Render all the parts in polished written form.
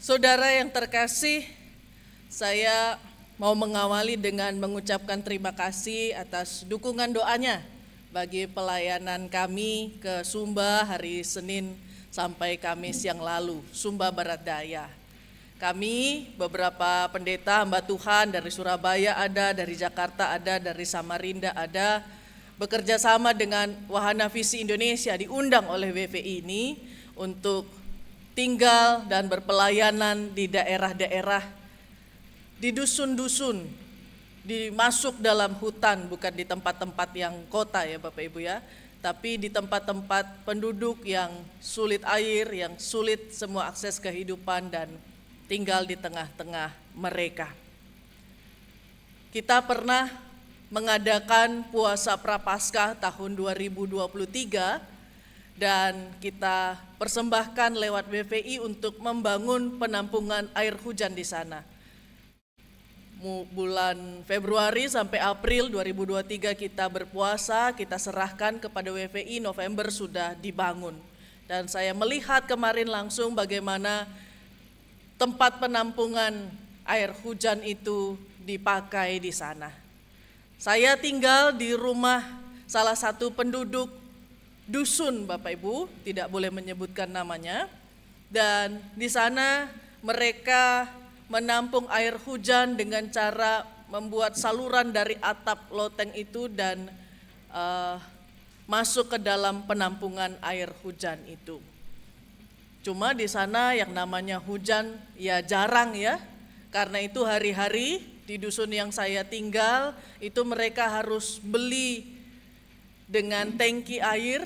Saudara yang terkasih, saya mau mengawali dengan mengucapkan terima kasih atas dukungan doanya bagi pelayanan kami ke Sumba hari Senin sampai Kamis yang lalu, Sumba Barat Daya. Kami beberapa pendeta hamba Tuhan dari Surabaya ada, dari Jakarta ada, dari Samarinda ada, bekerja sama dengan Wahana Visi Indonesia diundang oleh WVI ini untuk tinggal dan berpelayanan di daerah-daerah, di dusun-dusun, masuk dalam hutan, bukan di tempat-tempat yang kota ya Bapak Ibu ya, tapi di tempat-tempat penduduk yang sulit air, yang sulit semua akses kehidupan dan tinggal di tengah-tengah mereka. Kita pernah mengadakan puasa Prapaskah tahun 2023 dan kita persembahkan lewat WVI untuk membangun penampungan air hujan di sana. Bulan Februari sampai April 2023 kita berpuasa, kita serahkan kepada WVI, November sudah dibangun. Dan saya melihat kemarin langsung bagaimana tempat penampungan air hujan itu dipakai di sana. Saya tinggal di rumah salah satu penduduk dusun Bapak Ibu, tidak boleh menyebutkan namanya. Dan di sana mereka menampung air hujan dengan cara membuat saluran dari atap loteng itu dan masuk ke dalam penampungan air hujan itu. Cuma di sana yang namanya hujan ya jarang ya, karena itu hari-hari di dusun yang saya tinggal itu mereka harus beli dengan tangki air,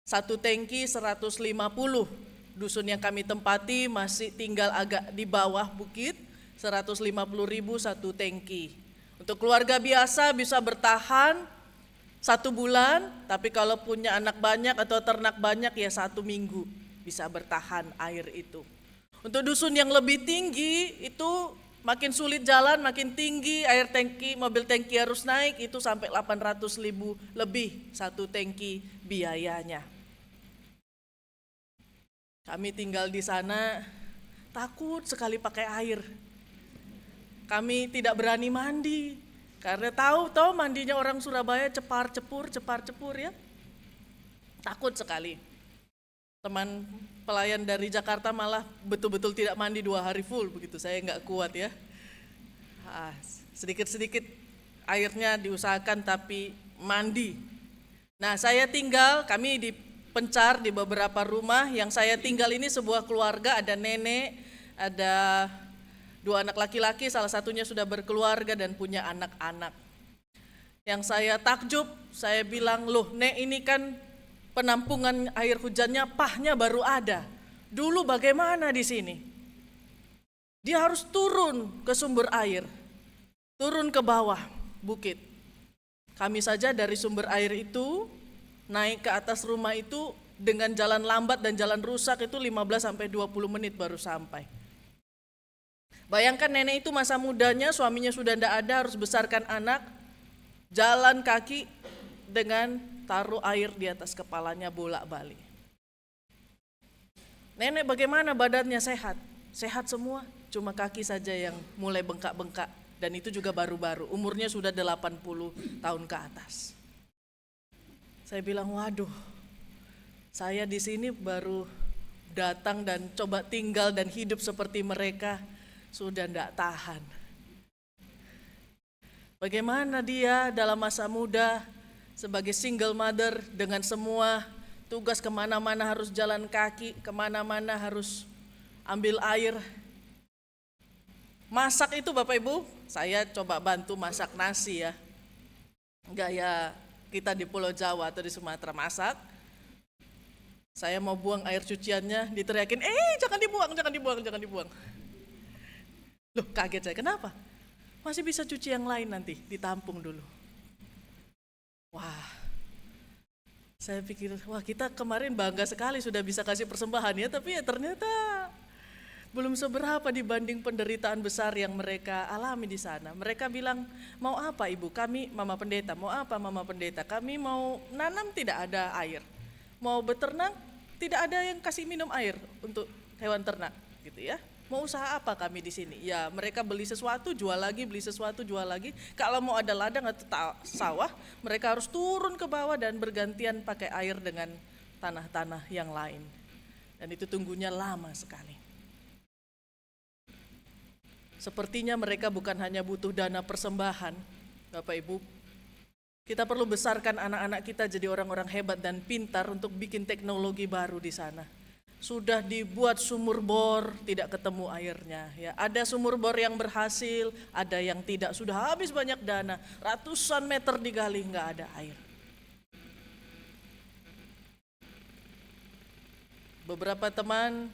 satu tangki 150. Dusun yang kami tempati masih tinggal agak di bawah bukit, 150.000 satu tangki. Untuk keluarga biasa bisa bertahan 1 bulan, tapi kalau punya anak banyak atau ternak banyak ya 1 minggu bisa bertahan air itu. Untuk dusun yang lebih tinggi itu makin sulit jalan, makin tinggi air tangki, mobil tangki harus naik, itu sampai 800.000 lebih satu tangki biayanya. Kami tinggal di sana takut sekali pakai air. Kami tidak berani mandi karena tahu mandinya orang Surabaya cepar cepur ya. Takut sekali. Teman pelayan dari Jakarta malah betul-betul tidak mandi 2 hari full begitu, saya nggak kuat ya. Sedikit-sedikit airnya diusahakan tapi mandi. Nah saya tinggal, kami dipencar di beberapa rumah, yang saya tinggal ini sebuah keluarga, ada nenek, ada 2 anak laki-laki, salah satunya sudah berkeluarga dan punya anak-anak. Yang saya takjub, saya bilang, loh Nek ini kan penampungan air hujannya pahnya baru ada. Dulu bagaimana di sini? Dia harus turun ke sumber air, turun ke bawah bukit. Kami saja dari sumber air itu naik ke atas rumah itu dengan jalan lambat dan jalan rusak itu 15-20 menit baru sampai. Bayangkan nenek itu masa mudanya, suaminya sudah tidak ada, harus besarkan anak, jalan kaki dengan taruh air di atas kepalanya bolak-balik. Nenek bagaimana badannya? Sehat? Sehat semua, cuma kaki saja yang mulai bengkak-bengkak, dan itu juga baru-baru, umurnya sudah 80 tahun ke atas. Saya bilang, waduh, saya di sini baru datang dan coba tinggal dan hidup seperti mereka, sudah tidak tahan. Bagaimana dia dalam masa muda, sebagai single mother dengan semua tugas, kemana-mana harus jalan kaki, kemana-mana harus ambil air. Masak itu Bapak Ibu, saya coba bantu masak nasi ya. Gaya kita di Pulau Jawa atau di Sumatera masak. Saya mau buang air cuciannya, diteriakin, jangan dibuang, jangan dibuang, jangan dibuang. Loh kaget saya, kenapa? Masih bisa cuci yang lain nanti, ditampung dulu. Wah, saya pikir, wah kita kemarin bangga sekali sudah bisa kasih persembahan ya, tapi ya ternyata belum seberapa dibanding penderitaan besar yang mereka alami di sana. Mereka bilang, mau apa ibu? Kami mama pendeta, mau apa mama pendeta? Kami mau nanam tidak ada air. Mau beternak tidak ada yang kasih minum air untuk hewan ternak. gitu ya. Mau usaha apa kami di sini? Ya mereka beli sesuatu, jual lagi, beli sesuatu, jual lagi. Kalau mau ada ladang atau sawah, mereka harus turun ke bawah dan bergantian pakai air dengan tanah-tanah yang lain. Dan itu tunggunya lama sekali. Sepertinya mereka bukan hanya butuh dana persembahan, Bapak Ibu. Kita perlu besarkan anak-anak kita jadi orang-orang hebat dan pintar untuk bikin teknologi baru di sana. Sudah dibuat sumur bor, tidak ketemu airnya. Ya, ada sumur bor yang berhasil, ada yang tidak. Sudah habis banyak dana, ratusan meter digali nggak ada air. Beberapa teman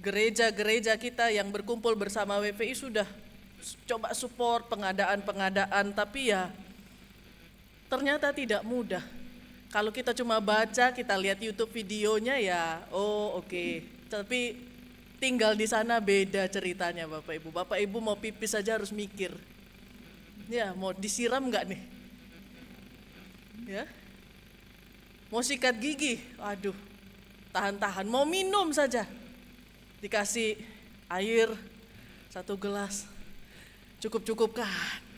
gereja-gereja kita yang berkumpul bersama WPI sudah coba support pengadaan-pengadaan, tapi ya ternyata tidak mudah. Kalau kita cuma baca, kita lihat YouTube videonya ya, oke. Tapi tinggal di sana beda ceritanya Bapak Ibu. Bapak Ibu mau pipis saja harus mikir. Ya, mau disiram nggak nih? Ya. Mau sikat gigi, waduh, tahan-tahan. Mau minum saja, dikasih air 1 gelas, cukup-cukupkan,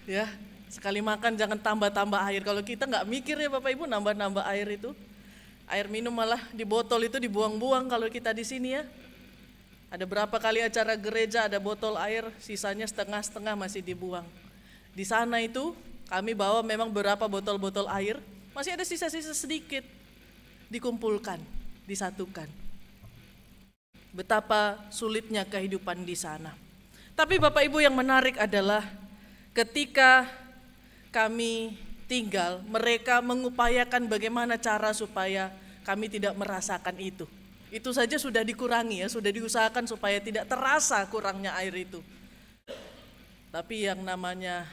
ya. Sekali makan jangan tambah-tambah air. Kalau kita nggak mikir ya Bapak Ibu nambah-nambah air itu. Air minum malah di botol itu dibuang-buang kalau kita di sini ya. Ada berapa kali acara gereja ada botol air, sisanya setengah-setengah masih dibuang. Di sana itu kami bawa memang beberapa botol-botol air, masih ada sisa-sisa sedikit. Dikumpulkan, disatukan. Betapa sulitnya kehidupan di sana. Tapi Bapak Ibu yang menarik adalah ketika kami tinggal, mereka mengupayakan bagaimana cara supaya kami tidak merasakan itu. Itu saja sudah dikurangi ya, sudah diusahakan supaya tidak terasa kurangnya air itu. Tapi yang namanya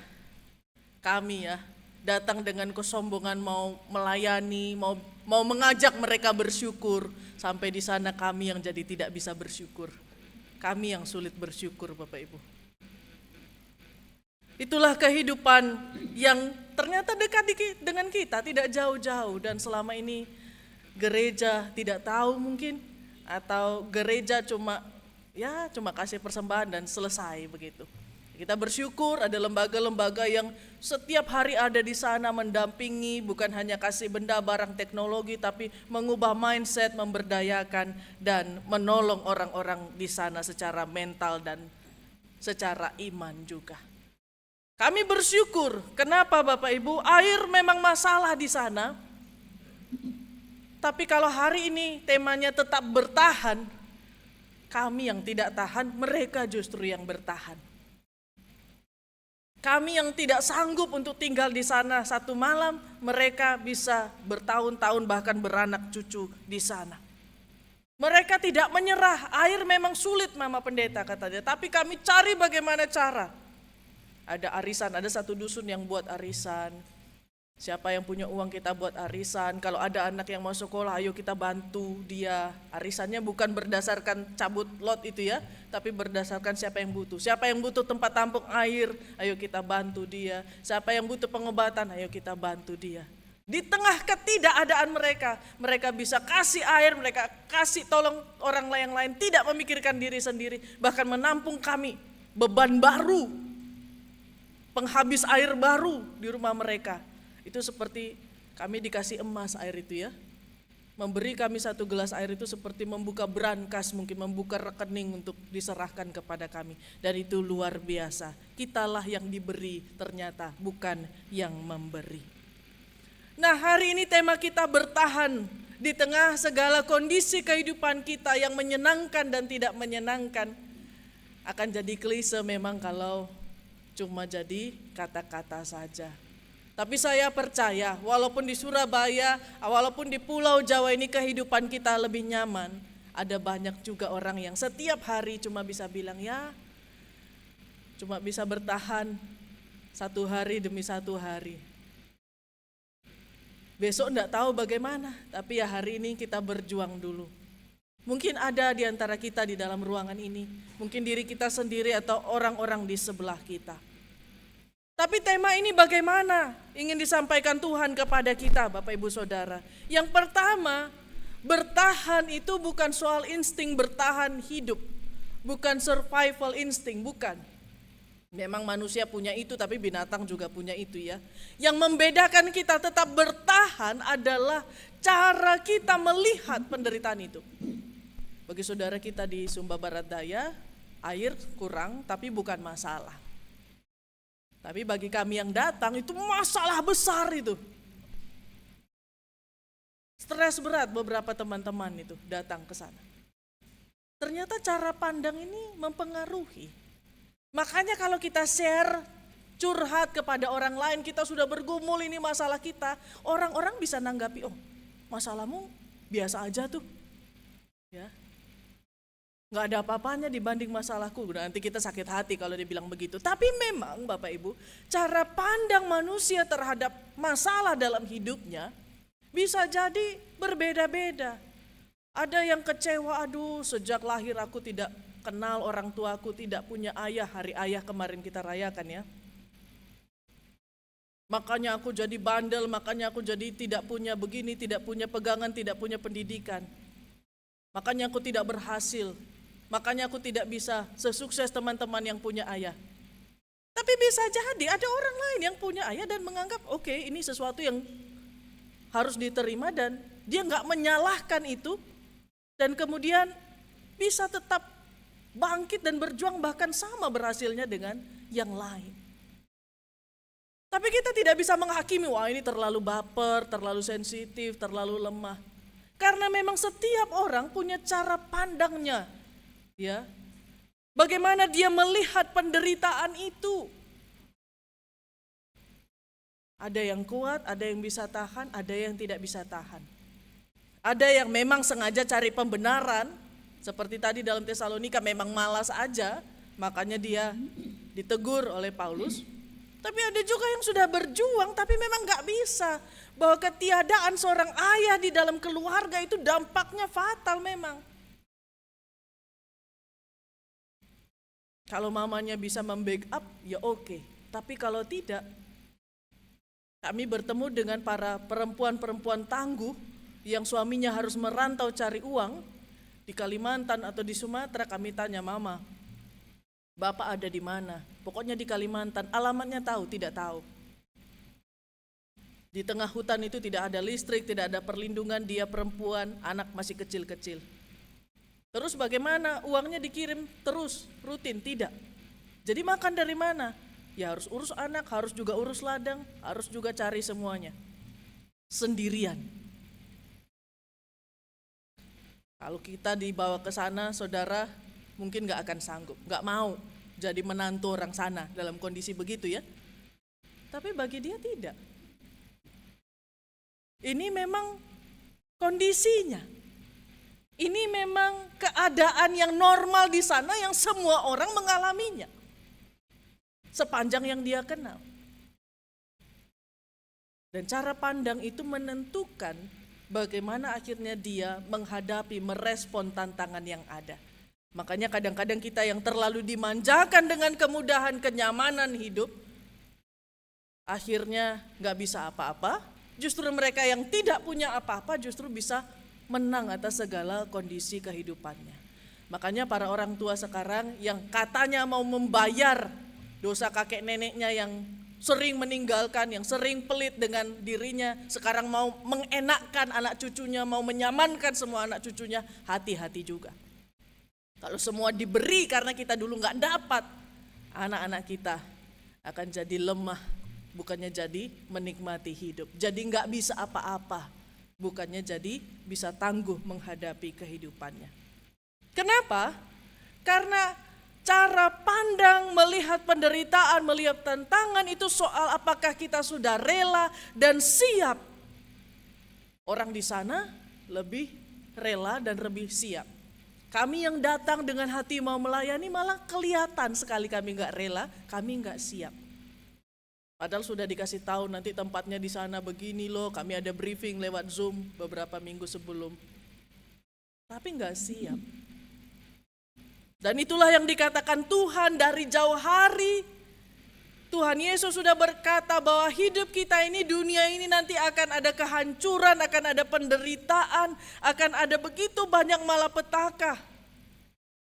kami ya, datang dengan kesombongan mau melayani, mau mengajak mereka bersyukur. Sampai di sana kami yang jadi tidak bisa bersyukur. Kami yang sulit bersyukur Bapak Ibu. Itulah kehidupan yang ternyata dekat dengan kita, tidak jauh-jauh. Dan selama ini gereja tidak tahu mungkin, atau gereja cuma kasih persembahan dan selesai begitu. Kita bersyukur ada lembaga-lembaga yang setiap hari ada di sana mendampingi, bukan hanya kasih benda barang teknologi, tapi mengubah mindset, memberdayakan dan menolong orang-orang di sana secara mental dan secara iman juga. Kami bersyukur, kenapa Bapak Ibu? Air memang masalah di sana. Tapi kalau hari ini temanya tetap bertahan, kami yang tidak tahan, mereka justru yang bertahan. Kami yang tidak sanggup untuk tinggal di sana 1 malam, mereka bisa bertahun-tahun bahkan beranak cucu di sana. Mereka tidak menyerah, air memang sulit Mama Pendeta katanya, tapi kami cari bagaimana cara. Ada arisan, ada satu dusun yang buat arisan. Siapa yang punya uang kita buat arisan. Kalau ada anak yang mau sekolah, ayo kita bantu dia. Arisannya bukan berdasarkan cabut lot itu ya, tapi berdasarkan siapa yang butuh. Siapa yang butuh tempat tampung air, ayo kita bantu dia. Siapa yang butuh pengobatan, ayo kita bantu dia. Di tengah ketidakadaan mereka, mereka bisa kasih air, mereka kasih tolong orang yang lain, tidak memikirkan diri sendiri, bahkan menampung kami beban baru, penghabis air baru di rumah mereka. Itu seperti kami dikasih emas air itu ya. Memberi kami 1 gelas air itu seperti membuka brankas, mungkin membuka rekening untuk diserahkan kepada kami. Dan itu luar biasa. Kitalah yang diberi ternyata, bukan yang memberi. Nah, hari ini tema kita bertahan di tengah segala kondisi kehidupan kita yang menyenangkan dan tidak menyenangkan. Akan jadi klise memang kalau cuma jadi kata-kata saja. Tapi saya percaya walaupun di Surabaya, walaupun di Pulau Jawa ini kehidupan kita lebih nyaman, ada banyak juga orang yang setiap hari cuma bisa bilang ya, cuma bisa bertahan 1 hari demi 1 hari. Besok enggak tahu bagaimana, tapi ya hari ini kita berjuang dulu. Mungkin ada di antara kita di dalam ruangan ini, mungkin diri kita sendiri atau orang-orang di sebelah kita. Tapi tema ini bagaimana ingin disampaikan Tuhan kepada kita, Bapak Ibu Saudara. Yang pertama, bertahan itu bukan soal insting bertahan hidup. bukan survival instinct, bukan. Memang manusia punya itu, tapi binatang juga punya itu ya. Yang membedakan kita tetap bertahan adalah cara kita melihat penderitaan itu. Bagi saudara kita di Sumba Barat Daya, air kurang tapi bukan masalah. Tapi bagi kami yang datang itu masalah besar itu. Stres berat beberapa teman-teman itu datang ke sana. Ternyata cara pandang ini mempengaruhi. Makanya kalau kita share, curhat kepada orang lain, kita sudah bergumul ini masalah kita, orang-orang bisa nanggapi, oh masalahmu biasa aja tuh. Ya. Nggak ada apa-apanya dibanding masalahku. Nanti kita sakit hati kalau dia bilang begitu. Tapi memang Bapak Ibu, cara pandang manusia terhadap masalah dalam hidupnya bisa jadi berbeda-beda. Ada yang kecewa, aduh sejak lahir aku tidak kenal orang tuaku, tidak punya ayah, hari ayah kemarin kita rayakan ya. Makanya aku jadi bandel, makanya aku jadi tidak punya begini, tidak punya pegangan, tidak punya pendidikan. Makanya aku tidak berhasil, makanya aku tidak bisa sesukses teman-teman yang punya ayah. Tapi bisa jadi ada orang lain yang punya ayah dan menganggap oke, ini sesuatu yang harus diterima dan dia nggak menyalahkan itu dan kemudian bisa tetap bangkit dan berjuang bahkan sama berhasilnya dengan yang lain. Tapi kita tidak bisa menghakimi, wah ini terlalu baper, terlalu sensitif, terlalu lemah. Karena memang setiap orang punya cara pandangnya. Ya. Bagaimana dia melihat penderitaan itu. Ada yang kuat, ada yang bisa tahan, ada yang tidak bisa tahan. Ada yang memang sengaja cari pembenaran, seperti tadi dalam Tesalonika memang malas aja, makanya dia ditegur oleh Paulus. Tapi ada juga yang sudah berjuang tapi memang gak bisa. Bahwa ketiadaan seorang ayah di dalam keluarga itu dampaknya fatal memang. Kalau mamanya bisa membackup ya oke. Tapi kalau tidak, kami bertemu dengan para perempuan-perempuan tangguh yang suaminya harus merantau cari uang. Di Kalimantan atau di Sumatera kami tanya, mama, bapak ada di mana? Pokoknya di Kalimantan, alamatnya tahu, tidak tahu. Di tengah hutan itu tidak ada listrik, tidak ada perlindungan, dia perempuan, anak masih kecil-kecil. Terus bagaimana? Uangnya dikirim terus, rutin, tidak. Jadi makan dari mana? Ya harus urus anak, harus juga urus ladang, harus juga cari semuanya. Sendirian. Kalau kita dibawa ke sana, saudara mungkin gak akan sanggup, gak mau jadi menantu orang sana dalam kondisi begitu ya. Tapi bagi dia tidak. Ini memang kondisinya. Ini memang keadaan yang normal di sana yang semua orang mengalaminya. Sepanjang yang dia kenal. Dan cara pandang itu menentukan bagaimana akhirnya dia menghadapi, merespon tantangan yang ada. Makanya kadang-kadang kita yang terlalu dimanjakan dengan kemudahan, kenyamanan hidup, akhirnya gak bisa apa-apa. Justru mereka yang tidak punya apa-apa justru bisa menang atas segala kondisi kehidupannya. Makanya para orang tua sekarang yang katanya mau membayar dosa kakek neneknya yang sering meninggalkan, yang sering pelit dengan dirinya, sekarang mau mengenakkan anak cucunya, mau menyamankan semua anak cucunya, hati-hati juga. Kalau semua diberi karena kita dulu gak dapat, anak-anak kita akan jadi lemah, bukannya jadi menikmati hidup. Jadi gak bisa apa-apa, bukannya jadi bisa tangguh menghadapi kehidupannya. Kenapa? Karena cara pandang melihat penderitaan, melihat tantangan itu soal apakah kita sudah rela dan siap. Orang di sana lebih rela dan lebih siap. Kami yang datang dengan hati mau melayani malah kelihatan sekali kami gak rela, kami gak siap. Padahal sudah dikasih tahu nanti tempatnya di sana begini loh, kami ada briefing lewat Zoom beberapa minggu sebelum. Tapi gak siap. Dan itulah yang dikatakan Tuhan dari jauh hari. Tuhan Yesus sudah berkata bahwa hidup kita ini, dunia ini nanti akan ada kehancuran, akan ada penderitaan, akan ada begitu banyak malapetaka.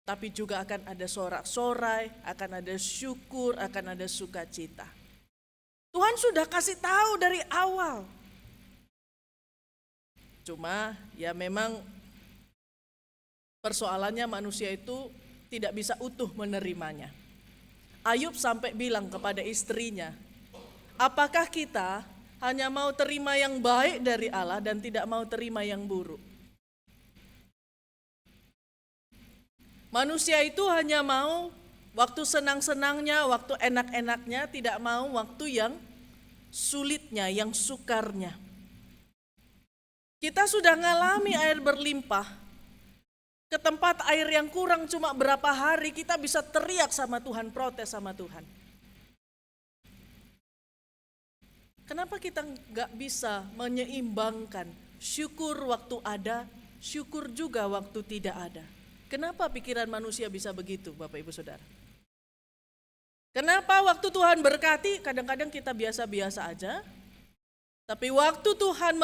tapi juga akan ada sorak-sorai, akan ada syukur, akan ada sukacita. Tuhan sudah kasih tahu dari awal. Cuma ya memang persoalannya manusia itu tidak bisa utuh menerimanya. Ayub sampai bilang kepada istrinya, apakah kita hanya mau terima yang baik dari Allah dan tidak mau terima yang buruk? Manusia itu hanya mau waktu senang-senangnya, waktu enak-enaknya, tidak mau waktu yang sulitnya, yang sukarnya. Kita sudah ngalami air berlimpah, ke tempat air yang kurang cuma berapa hari kita bisa teriak sama Tuhan, protes sama Tuhan. Kenapa kita nggak bisa menyeimbangkan syukur waktu ada, syukur juga waktu tidak ada? Kenapa pikiran manusia bisa begitu, Bapak Ibu Saudara? Kenapa waktu Tuhan berkati, kadang-kadang kita biasa-biasa aja, tapi waktu Tuhan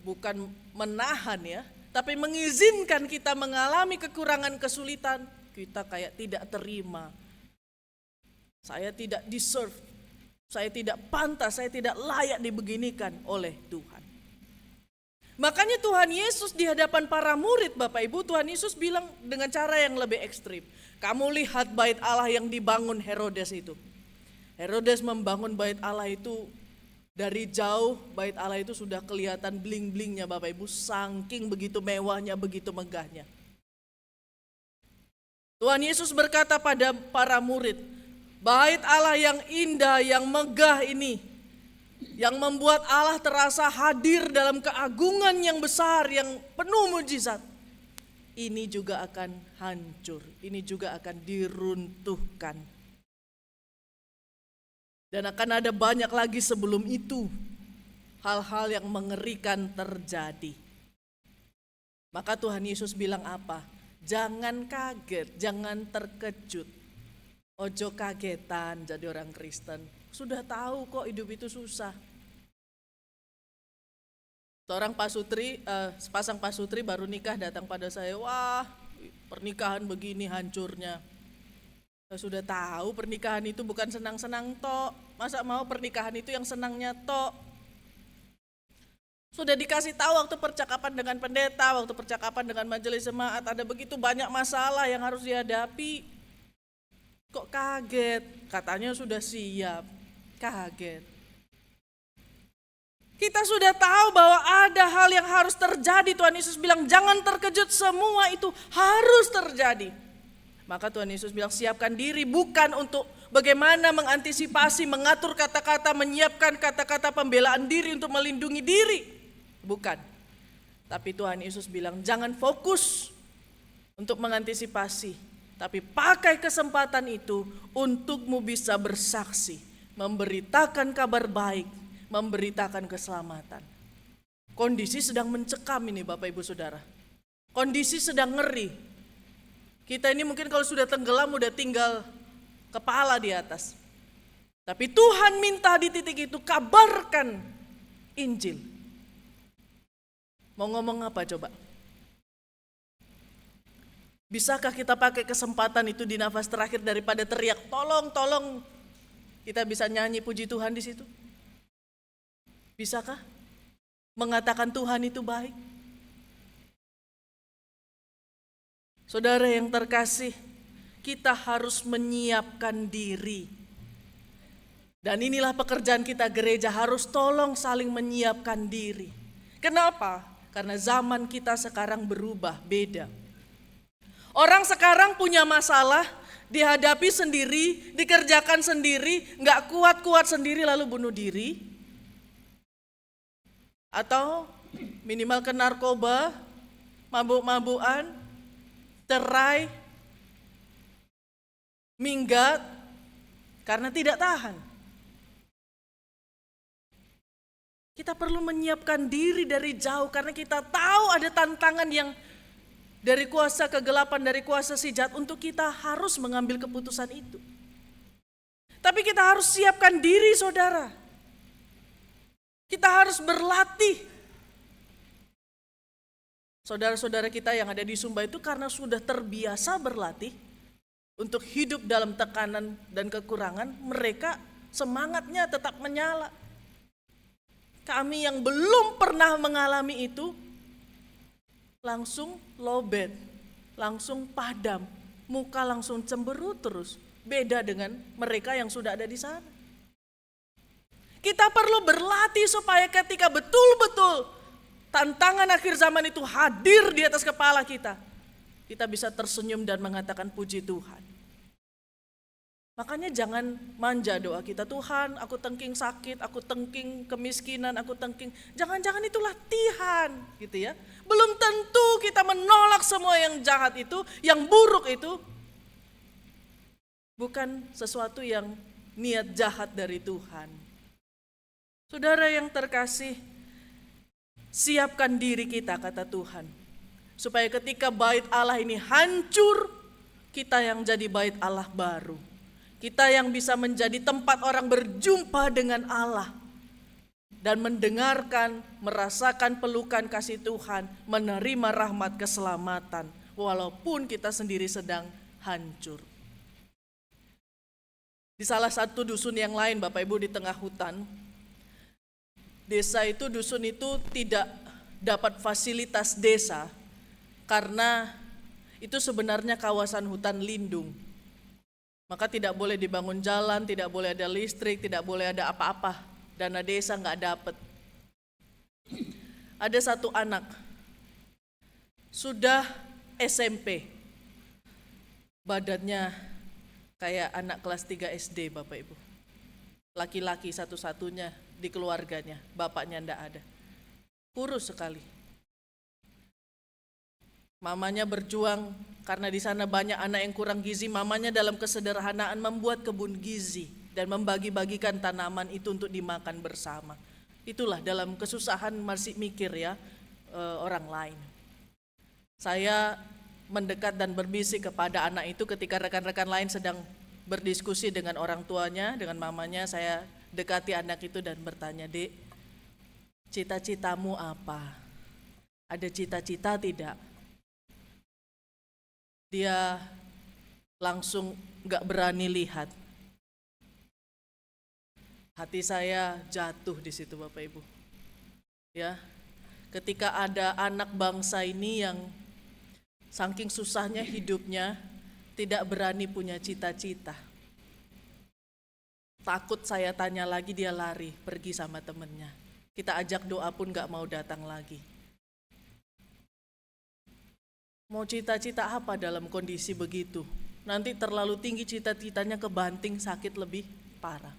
bukan menahan ya, tapi mengizinkan kita mengalami kekurangan kesulitan, kita kayak tidak terima. Saya tidak deserve, saya tidak pantas, saya tidak layak dibeginikan oleh Tuhan. Makanya Tuhan Yesus di hadapan para murid, Bapak Ibu, Tuhan Yesus bilang dengan cara yang lebih ekstrim. Kamu lihat bait Allah yang dibangun Herodes itu. Herodes membangun bait Allah itu dari jauh, bait Allah itu sudah kelihatan bling-blingnya, Bapak Ibu, saking begitu mewahnya, begitu megahnya. Tuhan Yesus berkata pada para murid, bait Allah yang indah, yang megah ini, yang membuat Allah terasa hadir dalam keagungan yang besar, yang penuh mujizat, ini juga akan hancur, ini juga akan diruntuhkan. Dan akan ada banyak lagi sebelum itu, hal-hal yang mengerikan terjadi. Maka Tuhan Yesus bilang apa? Jangan kaget, jangan terkejut. Ojo kagetan jadi orang Kristen. Sudah tahu kok hidup itu susah. Seorang sepasang pasutri baru nikah datang pada saya, wah pernikahan begini hancurnya. Saya sudah tahu pernikahan itu bukan senang-senang tok. Masa mau pernikahan itu yang senangnya tok? Sudah dikasih tahu waktu percakapan dengan pendeta, waktu percakapan dengan majelis jemaat, ada begitu banyak masalah yang harus dihadapi. Kok kaget? Katanya sudah siap. Kaget. Kita sudah tahu bahwa ada hal yang harus terjadi. Tuhan Yesus bilang jangan terkejut, semua itu harus terjadi. Maka Tuhan Yesus bilang siapkan diri, bukan untuk bagaimana mengantisipasi, mengatur kata-kata, menyiapkan kata-kata pembelaan diri untuk melindungi diri. Bukan. Tapi Tuhan Yesus bilang jangan fokus untuk mengantisipasi, tapi pakai kesempatan itu untukmu bisa bersaksi, memberitakan kabar baik, memberitakan keselamatan. Kondisi sedang mencekam ini Bapak Ibu Saudara. Kondisi sedang ngeri. Kita ini mungkin kalau sudah tenggelam udah tinggal kepala di atas. Tapi Tuhan minta di titik itu kabarkan Injil. Mau ngomong apa coba? Bisakah kita pakai kesempatan itu di nafas terakhir daripada teriak tolong, tolong, kita bisa nyanyi puji Tuhan di situ? Bisakah mengatakan Tuhan itu baik? Saudara yang terkasih, kita harus menyiapkan diri. Dan inilah pekerjaan kita gereja, harus tolong saling menyiapkan diri. Kenapa? Karena zaman kita sekarang berubah, beda. Orang sekarang punya masalah, dihadapi sendiri, dikerjakan sendiri, gak kuat-kuat sendiri lalu bunuh diri. Atau minimal ke narkoba, mabuk-mabukan, cerai, minggat, karena tidak tahan. Kita perlu menyiapkan diri dari jauh karena kita tahu ada tantangan yang dari kuasa kegelapan, dari kuasa si jahat, untuk kita harus mengambil keputusan itu. Tapi kita harus siapkan diri saudara. Kita harus berlatih. Saudara-saudara kita yang ada di Sumba itu karena sudah terbiasa berlatih untuk hidup dalam tekanan dan kekurangan, mereka semangatnya tetap menyala. Kami yang belum pernah mengalami itu, langsung lowbat, langsung padam, muka langsung cemberut terus. Beda dengan mereka yang sudah ada di sana. Kita perlu berlatih supaya ketika betul-betul tantangan akhir zaman itu hadir di atas kepala kita, kita bisa tersenyum dan mengatakan puji Tuhan. Makanya jangan manja doa kita, Tuhan aku tengking sakit, aku tengking kemiskinan, aku tengking. Jangan-jangan itu latihan gitu ya. Belum tentu kita menolak semua yang jahat itu, yang buruk itu. Bukan sesuatu yang niat jahat dari Tuhan. Saudara yang terkasih, siapkan diri kita kata Tuhan. Supaya ketika bait Allah ini hancur, kita yang jadi bait Allah baru. Kita yang bisa menjadi tempat orang berjumpa dengan Allah. Dan mendengarkan, merasakan pelukan kasih Tuhan, menerima rahmat keselamatan. Walaupun kita sendiri sedang hancur. Di salah satu dusun yang lain Bapak Ibu di tengah hutan, desa itu, dusun itu tidak dapat fasilitas desa karena itu sebenarnya kawasan hutan lindung. Maka tidak boleh dibangun jalan, tidak boleh ada listrik, tidak boleh ada apa-apa. Dana desa nggak dapat. Ada satu anak, sudah SMP, badannya kayak anak kelas 3 SD Bapak Ibu. Laki-laki satu-satunya di keluarganya, bapaknya ndak ada. Kurus sekali. Mamanya berjuang karena di sana banyak anak yang kurang gizi. Mamanya dalam kesederhanaan membuat kebun gizi dan membagi-bagikan tanaman itu untuk dimakan bersama. Itulah dalam kesusahan masih mikir ya orang lain. Saya mendekat dan berbisik kepada anak itu ketika rekan-rekan lain sedang berdiskusi dengan orang tuanya, dengan mamanya. Saya dekati anak itu dan bertanya, "Dek, cita-citamu apa? Ada cita-cita tidak?" Dia langsung gak berani lihat. Hati saya jatuh di situ Bapak Ibu. Ya, ketika ada anak bangsa ini yang saking susahnya hidupnya, tidak berani punya cita-cita. Takut saya tanya lagi, dia lari pergi sama temennya. Kita ajak doa pun gak mau datang lagi. Mau cita-cita apa dalam kondisi begitu? Nanti terlalu tinggi cita-citanya, kebanting, sakit lebih parah.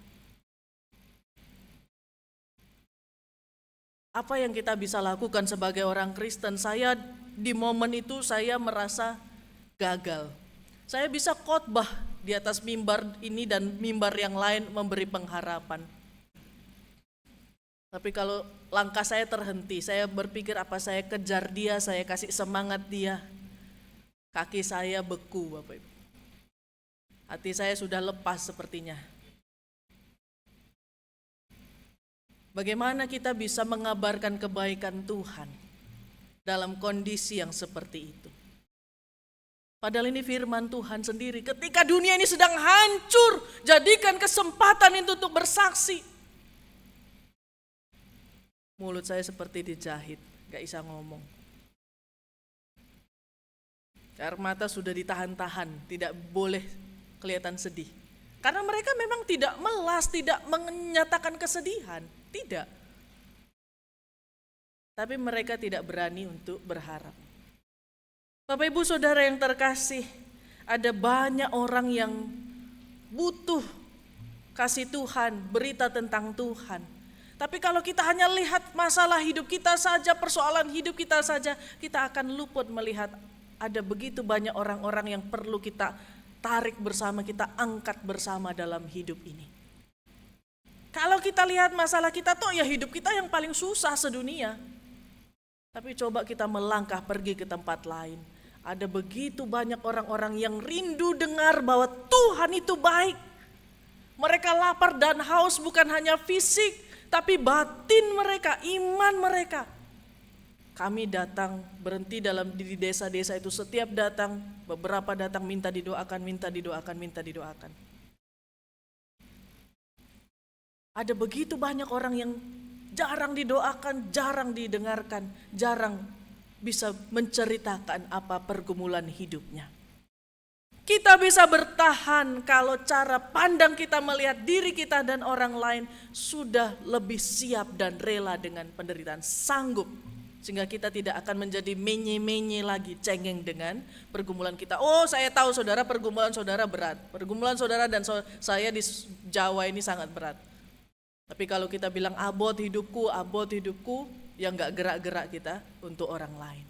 Apa yang kita bisa lakukan sebagai orang Kristen? Saya di momen itu saya merasa gagal. Saya bisa khotbah di atas mimbar ini dan mimbar yang lain memberi pengharapan. Tapi kalau langkah saya terhenti, saya berpikir apa saya kejar dia, saya kasih semangat dia. Kaki saya beku Bapak Ibu. Hati saya sudah lepas sepertinya. Bagaimana kita bisa mengabarkan kebaikan Tuhan dalam kondisi yang seperti itu? Padahal ini firman Tuhan sendiri. Ketika dunia ini sedang hancur, jadikan kesempatan itu untuk bersaksi. Mulut saya seperti dijahit, gak bisa ngomong. Air mata sudah ditahan-tahan, tidak boleh kelihatan sedih. Karena mereka memang tidak melas, tidak menyatakan kesedihan, tidak. Tapi mereka tidak berani untuk berharap. Bapak Ibu Saudara yang terkasih, ada banyak orang yang butuh kasih Tuhan, berita tentang Tuhan. Tapi kalau kita hanya lihat masalah hidup kita saja, persoalan hidup kita saja, kita akan luput melihat ada begitu banyak orang-orang yang perlu kita tarik bersama, kita angkat bersama dalam hidup ini. Kalau kita lihat masalah kita tuh ya hidup kita yang paling susah sedunia. Tapi coba kita melangkah pergi ke tempat lain. Ada begitu banyak orang-orang yang rindu dengar bahwa Tuhan itu baik. Mereka lapar dan haus bukan hanya fisik, tapi batin mereka, iman mereka. kami datang, berhenti di desa-desa itu, setiap datang, beberapa datang minta didoakan, minta didoakan, minta didoakan. Ada begitu banyak orang yang jarang didoakan, jarang didengarkan, jarang bisa menceritakan apa pergumulan hidupnya. Kita bisa bertahan kalau cara pandang kita melihat diri kita dan orang lain sudah lebih siap dan rela dengan penderitaan, sanggup. Sehingga kita tidak akan menjadi menye-menye lagi, cengeng dengan pergumulan kita. Oh, saya tahu saudara, pergumulan saudara berat. Pergumulan saudara dan saya di Jawa ini sangat berat. Tapi kalau kita bilang abot hidupku, yang gak gerak-gerak kita untuk orang lain.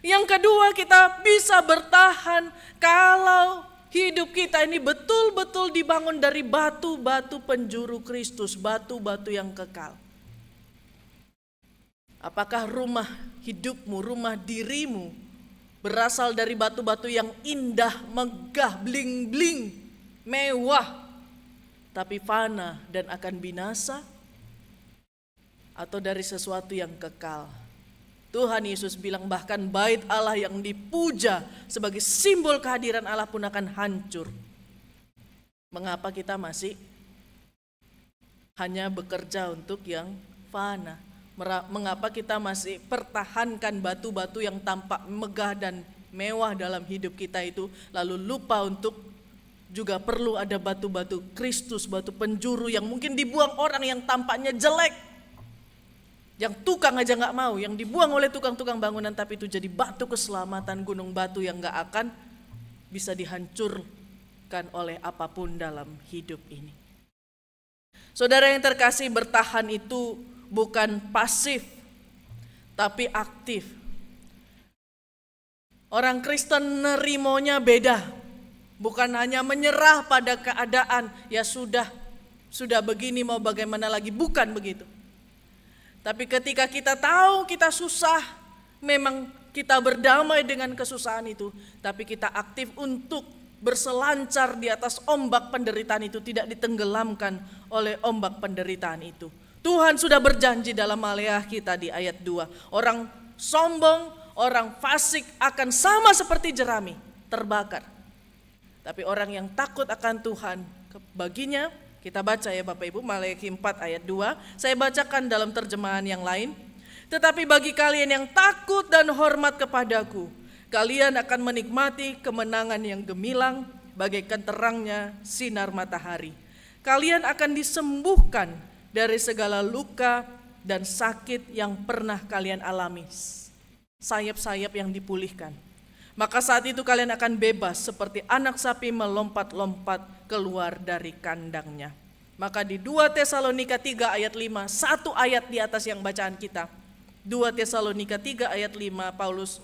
Yang kedua, kita bisa bertahan kalau hidup kita ini betul-betul dibangun dari batu-batu penjuru Kristus, batu-batu yang kekal. Apakah rumah hidupmu, rumah dirimu berasal dari batu-batu yang indah, megah, bling-bling, mewah, tapi fana dan akan binasa? Atau dari sesuatu yang kekal? Tuhan Yesus bilang bahkan bait Allah yang dipuja sebagai simbol kehadiran Allah pun akan hancur. Mengapa kita masih hanya bekerja untuk yang fana? Mengapa kita masih pertahankan batu-batu yang tampak megah dan mewah dalam hidup kita itu, lalu lupa untuk juga perlu ada batu-batu Kristus, batu penjuru yang mungkin dibuang orang yang tampaknya jelek, yang tukang aja gak mau, yang dibuang oleh tukang-tukang bangunan, tapi itu jadi batu keselamatan, gunung batu yang gak akan bisa dihancurkan oleh apapun dalam hidup ini. Saudara yang terkasih, bertahan itu bukan pasif, tapi aktif. Orang Kristen nerimonya beda. Bukan hanya menyerah pada keadaan, ya sudah begini mau bagaimana lagi, bukan begitu. Tapi ketika kita tahu kita susah, memang kita berdamai dengan kesusahan itu, tapi kita aktif untuk berselancar di atas ombak penderitaan itu, tidak ditenggelamkan oleh ombak penderitaan itu. Tuhan sudah berjanji dalam Maleakhi kita di ayat 2, orang sombong, orang fasik akan sama seperti jerami, terbakar. Tapi orang yang takut akan Tuhan, baginya, kita baca ya Bapak Ibu, Maleakhi 4 ayat 2, saya bacakan dalam terjemahan yang lain. Tetapi bagi kalian yang takut dan hormat kepadaku, kalian akan menikmati kemenangan yang gemilang bagaikan terangnya sinar matahari. Kalian akan disembuhkan dari segala luka dan sakit yang pernah kalian alami. Sayap-sayap yang dipulihkan. Maka saat itu kalian akan bebas seperti anak sapi melompat-lompat keluar dari kandangnya. Maka di 2 Tesalonika 3 ayat 5, satu ayat di atas yang bacaan kita. 2 Tesalonika 3 ayat 5, Paulus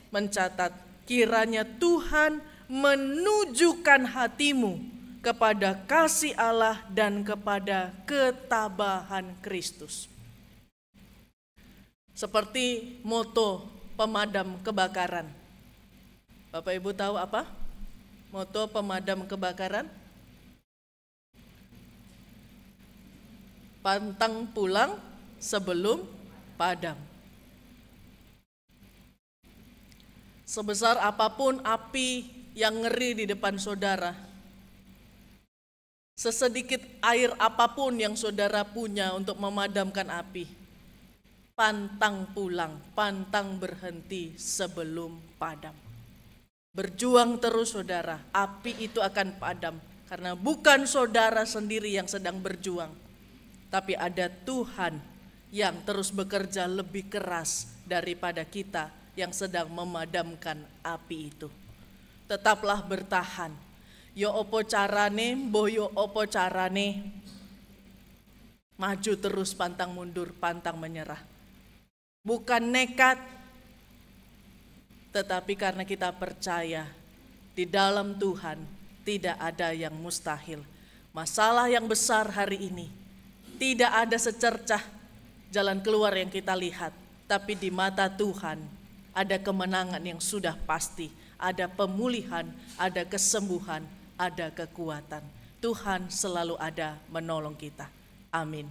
mencatat, kiranya Tuhan menunjukkan hatimu kepada kasih Allah dan kepada ketabahan Kristus. Seperti moto pemadam kebakaran. Bapak Ibu tahu apa? Moto pemadam kebakaran? Pantang pulang sebelum padam. Sebesar apapun api yang ngeri di depan saudara, sesedikit air apapun yang saudara punya untuk memadamkan api, pantang pulang, pantang berhenti sebelum padam. Berjuang terus saudara, api itu akan padam. Karena bukan saudara sendiri yang sedang berjuang, tapi ada Tuhan yang terus bekerja lebih keras daripada kita yang sedang memadamkan api itu. Tetaplah bertahan. Yo opo carane, boyo opo carane, maju terus, pantang mundur, pantang menyerah. Bukan nekat, tetapi karena kita percaya di dalam Tuhan tidak ada yang mustahil. Masalah yang besar hari ini tidak ada secercah jalan keluar yang kita lihat, tapi di mata Tuhan ada kemenangan yang sudah pasti, ada pemulihan, ada kesembuhan, ada kekuatan. Tuhan selalu ada menolong kita. Amin.